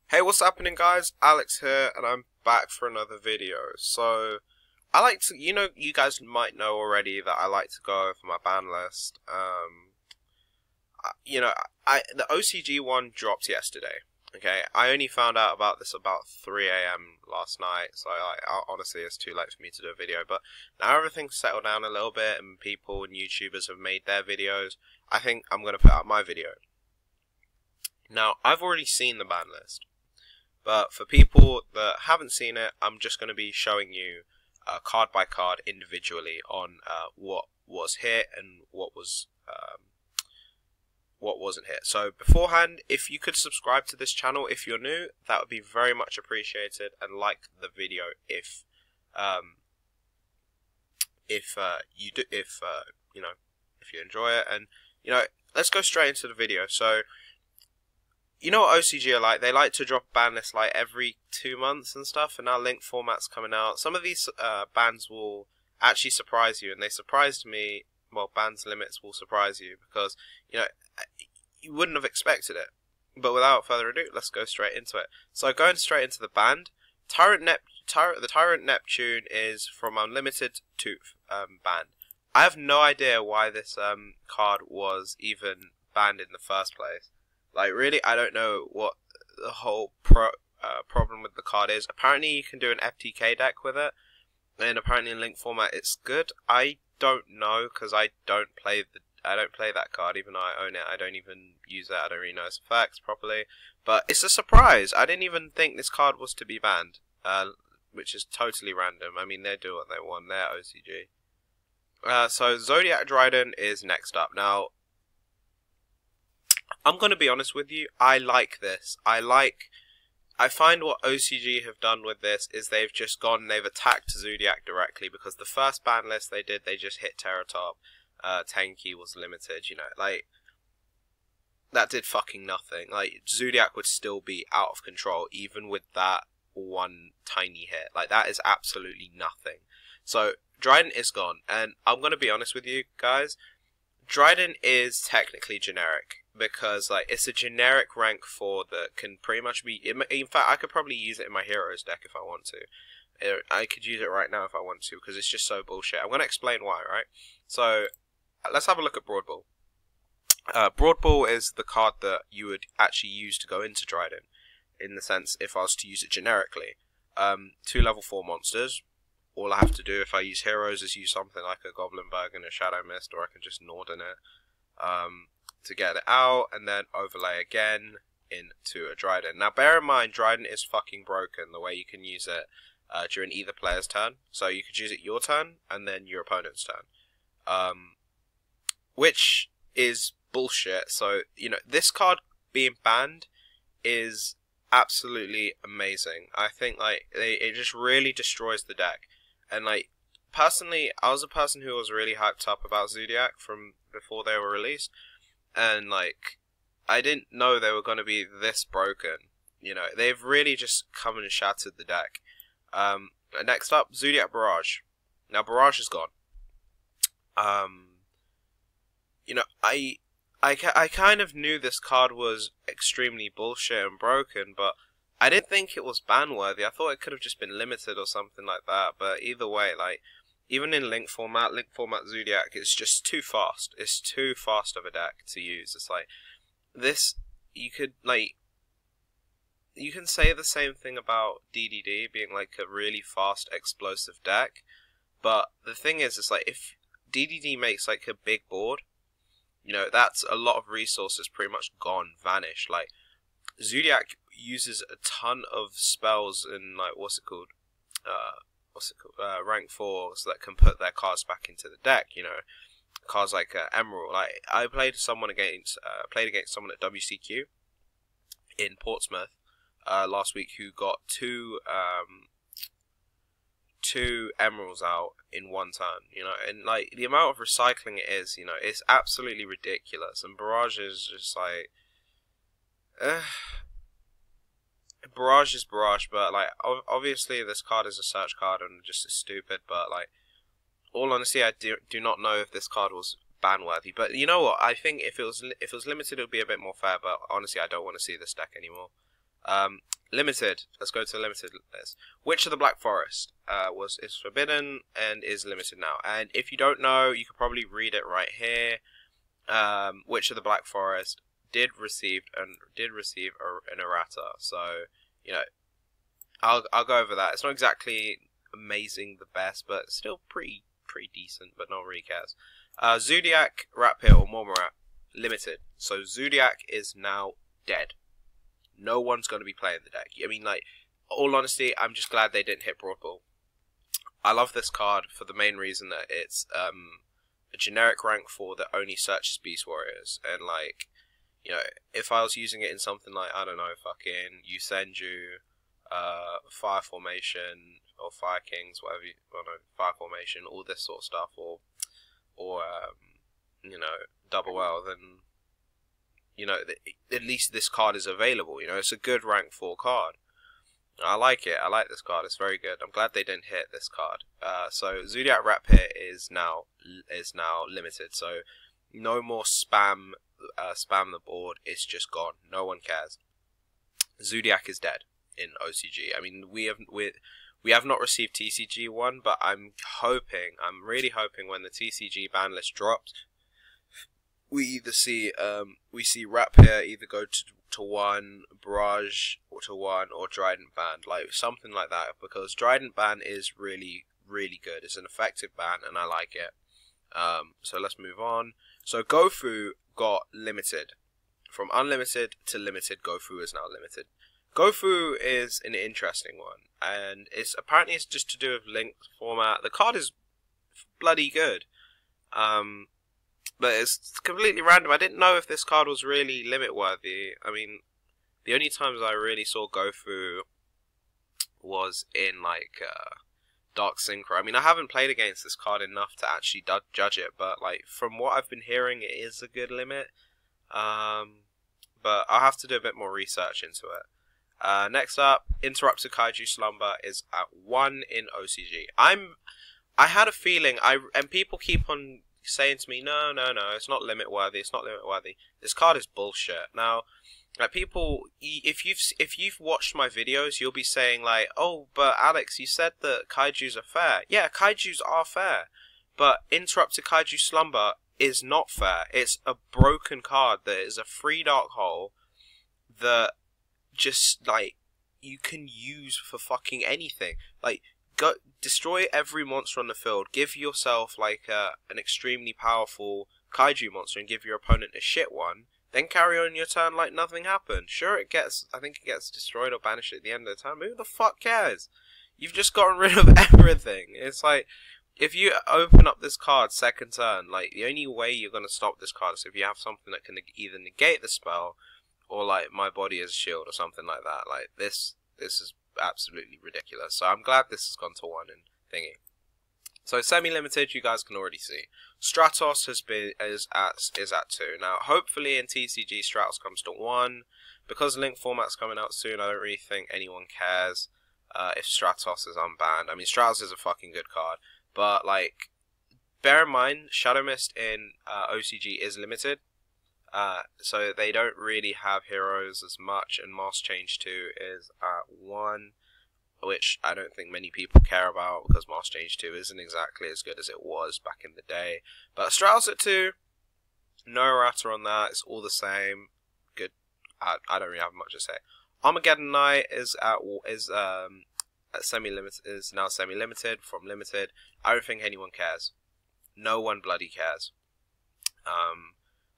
Hey, what's happening, guys? Alex here, and I'm back for another video. So, I like to, you guys might know already that I like to go over my ban list. You know, the OCG one dropped yesterday. Okay, I only found out about this about 3 a.m. last night, so honestly, it's too late for me to do a video. But now everything's settled down a little bit, and people and YouTubers have made their videos. I think I'm gonna put out my video. Now, I've already seen the ban list. But for people that haven't seen it, I'm just going to be showing you card by card individually on what was hit and what wasn't hit. So beforehand, if you could subscribe to this channel if you're new, that would be very much appreciated, and like the video if you enjoy it. And let's go straight into the video. So, you know what OCG are like? They like to drop ban lists like every 2 months and stuff, and now link format's coming out. Some of these bans will actually surprise you, and they surprised me. Well, bans limits will surprise you because, you wouldn't have expected it. But without further ado, let's go straight into it. So going straight into the band, the Tyrant Neptune is from Unlimited to banned. I have no idea why this card was even banned in the first place. Like, really, I don't know what the whole problem with the card is. Apparently, you can do an FTK deck with it, and apparently in link format it's good. I don't know because I don't play that card, even though I own it. I don't even use it. I don't really know its effects properly. But it's a surprise. I didn't even think this card was to be banned, which is totally random. I mean, they do what they want. They're OCG. So Zodiac Dryden is next up. Now, I'm going to be honest with you, I like this. I find what OCG have done with this is they've just gone and they've attacked Zodiac directly, because the first ban list they did, they just hit Terratop. Tenki was limited, like, that did fucking nothing. Like, Zodiac would still be out of control even with that one tiny hit. Like, that is absolutely nothing. So, Dryden is gone, and I'm going to be honest with you guys, Dryden is technically generic, because like it's a generic rank 4 that can pretty much be, in fact I could probably use it in my heroes deck if I want to. I could use it right now if I want to, because it's just so bullshit. I'm going to explain why, right? So let's have a look at Broad Ball. Broad Ball is the card that you would actually use to go into Dryden, in the sense if I was to use it generically. 2 level 4 monsters. All I have to do if I use heroes is use something like a Goblinberg and a Shadow Mist, or I can just Norden it to get it out, and then overlay again into a Dryden. Now bear in mind, Dryden is fucking broken the way you can use it during either player's turn. So you could use it your turn and then your opponent's turn, which is bullshit. So, this card being banned is absolutely amazing. I think like it just really destroys the deck. And like, personally, I was a person who was really hyped up about Zodiac from before they were released, and like, I didn't know they were going to be this broken. They've really just come and shattered the deck. Next up, Zodiac Barrage. Now Barrage is gone. I kind of knew this card was extremely bullshit and broken, but I didn't think it was ban worthy. I thought it could have just been limited or something like that. But either way, like, even in link format Zodiac is just too fast. It's too fast of a deck to use. It's like this. You can say the same thing about DDD being like a really fast, explosive deck. But the thing is, it's like if DDD makes like a big board, that's a lot of resources pretty much gone, vanished. Like, Zodiac uses a ton of spells in like rank 4, so that can put their cards back into the deck. Cards like Emerald. Like, I played against someone at WCQ in Portsmouth last week who got two Emeralds out in one turn, and like the amount of recycling it is, it's absolutely ridiculous. And Barrage is just like, Barrage is Barrage, but like obviously this card is a search card and just as stupid. But like, all honesty, I do not know if this card was ban worthy. But you know what? I think if it was limited, it would be a bit more fair. But honestly, I don't want to see this deck anymore. Limited. Let's go to the limited list. Witch of the Black Forest is forbidden and is limited now. And if you don't know, you can probably read it right here. Witch of the Black Forest did receive an errata. So you know, I'll go over that. It's not exactly amazing, the best, but still pretty decent. But no one really cares. Zodiac, Rat Pit, or Mormorat limited. So Zodiac is now dead. No one's going to be playing the deck. I mean, like, all honesty, I'm just glad they didn't hit Broad Ball. I love this card for the main reason that it's a generic rank 4 that only searches Beast Warriors. And, like, you know, if I was using it in something like, I don't know, fucking Yugioh, Fire Formation, or Fire Kings, whatever, Fire Formation, all this sort of stuff, or you know, Double L, then, you know, at least this card is available. You know, it's a good rank 4 card. I like it. I like this card. It's very good. I'm glad they didn't hit this card. So Zodiac Rat Pit is now limited. So no more spam the board. It's just gone. No one cares. Zodiac is dead in OCG. I mean, we have not received TCG 1, but I'm really hoping when the TCG ban list drops, we either see Rat Pit either go to 1, Barrage to 1, or Trident ban, like something like that, because Trident ban is really good. It's an effective ban, and I like it. So let's move on. So Gofu got limited. From unlimited to limited, Gofu is now limited. Gofu is an interesting one, and apparently it's just to do with linked format. The card is bloody good. But it's completely random. I didn't know if this card was really limit worthy. I mean, the only times I really saw Gofu was in like Dark Synchro. I mean, I haven't played against this card enough to actually judge it, but like from what I've been hearing, it is a good limit. But I'll have to do a bit more research into it. Next up, Interrupted Acai Juice Slumber is at 1 in OCG. I had a feeling, and people keep on saying to me, no, it's not limit worthy. It's not limit worthy. This card is bullshit. Now, like, people, if you've watched my videos, you'll be saying like, oh, but Alex, you said that kaijus are fair. Yeah, kaijus are fair, but Interrupted Acai Juice Slumber is not fair. It's a broken card that is a free dark hole that just like you can use for fucking anything. Like, go destroy every monster on the field. Give yourself like an extremely powerful kaiju monster and give your opponent a shit one. Then carry on your turn like nothing happened. Sure, I think it gets destroyed or banished at the end of the turn. But who the fuck cares? You've just gotten rid of everything. It's like, if you open up this card second turn, like, the only way you're gonna stop this card is if you have something that can either negate the spell or like My Body as a Shield or something like that. Like, this is absolutely ridiculous. So I'm glad this has gone to 1 in thingy. So semi-limited, you guys can already see. Stratos is at 2. Now hopefully in TCG Stratos comes to 1. Because Link format's coming out soon, I don't really think anyone cares if Stratos is unbanned. I mean, Stratos is a fucking good card, but like, bear in mind, Shadow Mist in OCG is limited. So they don't really have heroes as much, and Mask Change 2 is at 1, which I don't think many people care about, because Mask Change 2 isn't exactly as good as it was back in the day. But Stratos at 2, no errata on that, it's all the same. Good. I don't really have much to say. Armageddon Knight is now semi-limited from limited. I don't think anyone cares. No one bloody cares.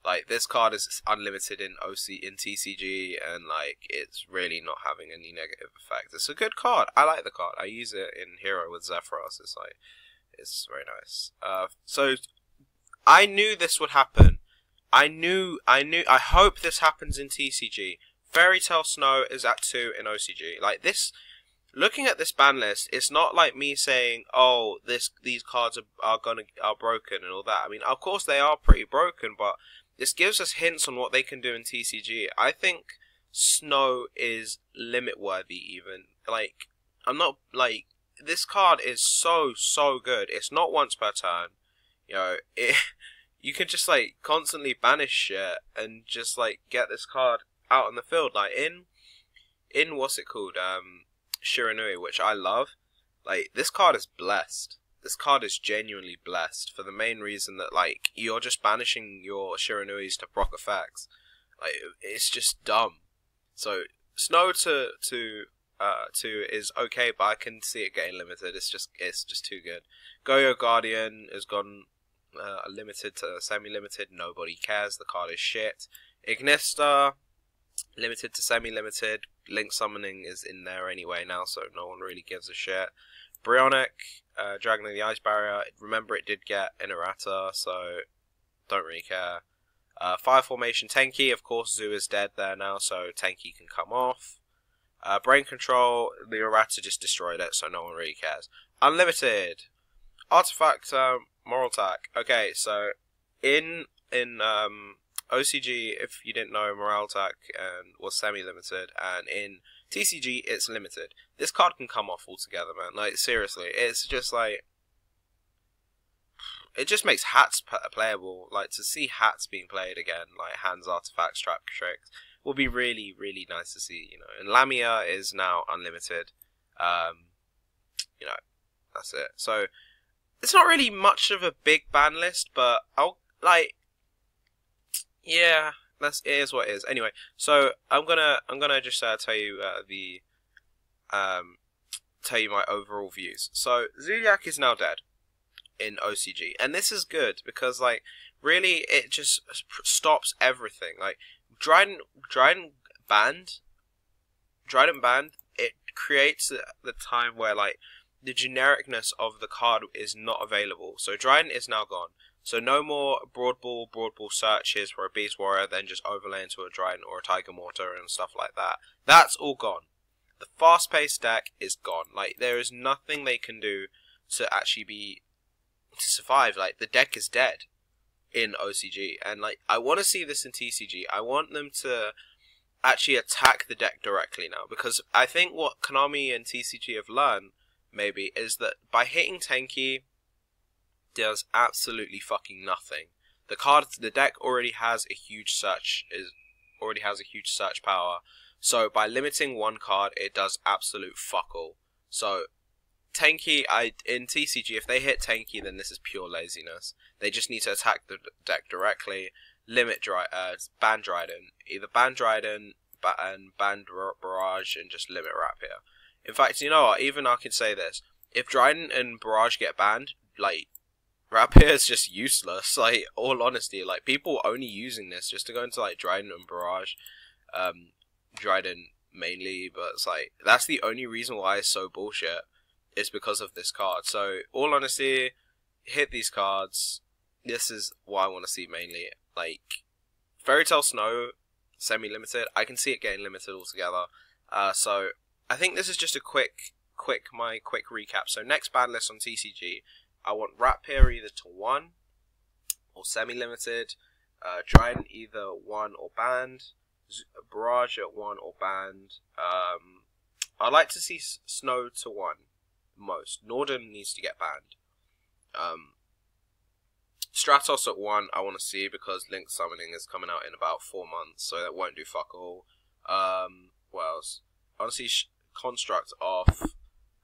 Like, this card is unlimited in TCG, and like, it's really not having any negative effect. It's a good card. I like the card. I use it in Hero with Zephyros. It's very nice. So I knew this would happen. I hope this happens in TCG. Fairy Tail Snow is at 2 in OCG. Like, this, looking at this ban list, it's not like me saying, oh, these cards are broken and all that. I mean, of course they are pretty broken, but this gives us hints on what they can do in TCG. I think Snow is limit worthy even. Like, I'm not, like, this card is so good. It's not once per turn. You know, you can just like constantly banish shit and just like get this card out on the field. Like, in in what's it called? Shiranui, which I love. Like, this card is blessed. This card is genuinely blessed for the main reason that, like, you're just banishing your Shiranuis to proc effects. Like, it's just dumb. So Snow to is okay, but I can see it getting limited. It's just too good. Goyo Guardian has gone limited to semi-limited. Nobody cares. The card is shit. Ignista limited to semi-limited. Link Summoning is in there anyway now, so no one really gives a shit. Bryonic, Dragon of the Ice Barrier. Remember, it did get an errata, so don't really care. Fire Formation Tenki, of course, Zoo is dead there now, so Tenki can come off. Brain Control, the errata just destroyed it, so no one really cares. Unlimited, Artifact, Moral Attack. Okay, so in OCG, if you didn't know, Moral Attack was semi-limited, and in TCG, it's limited. This card can come off altogether, man. Like, seriously, it's just like, it just makes hats playable. Like, to see hats being played again, like hands, artifacts, trap tricks, will be really, really nice to see, you know. And Lamia is now unlimited. You know, that's it. So it's not really much of a big ban list, but I'll like, yeah, it is what it is. Anyway, so I'm gonna just tell you tell you my overall views. So Zodiac is now dead in OCG, and this is good because, like, really it just stops everything. Like, Trident banned, it creates the time where, like, the genericness of the card is not available. So Trident is now gone. So no more broad ball searches for a Beast Warrior, then just overlay into a Trident or a Tiger Mortar and stuff like that. That's all gone. The fast-paced deck is gone. Like, there is nothing they can do to actually to survive. Like, the deck is dead in OCG, and like, I want to see this in TCG. I want them to actually attack the deck directly now, because I think what Konami and TCG have learned maybe is that by hitting Tenki does absolutely fucking nothing. The deck already has a huge search power. So by limiting one card, it does absolute fuck all. So Tenki, in TCG, if they hit Tenki, then this is pure laziness. They just need to attack the deck directly, ban Dryden. Either ban Dryden and ban Barrage and just limit Rapier. In fact, you know what, even I can say this. If Dryden and Barrage get banned, like, Rapier is just useless. Like, all honesty, like, people only using this just to go into, like, Dryden and Barrage. Dryden mainly, but it's like, that's the only reason why it's so bullshit. Is because of this card. So, all honesty, hit these cards. This is what I want to see mainly. Like, Fairy Tail Snow, semi-limited. I can see it getting limited altogether. So, I think this is just a quick recap. So, next ban list on TCG, I want Rapier either to 1 or semi-limited. Trident either 1 or banned. Barrage at 1 or banned. I'd like to see Snow to 1. Most. Norden needs to get banned. Stratos at 1 I want to see, because Link Summoning is coming out in about 4 months, so that won't do fuck all. What else? I want to see Construct off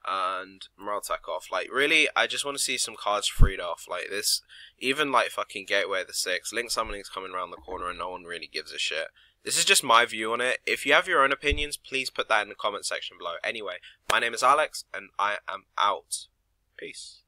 and Moral Attack off. Like, really, I just want to see some cards freed off. Like this, even like fucking Gateway of the 6, Link Summoning is coming around the corner and no one really gives a shit. This is just my view on it. If you have your own opinions, please put that in the comment section below. Anyway, my name is Alex, and I am out. Peace.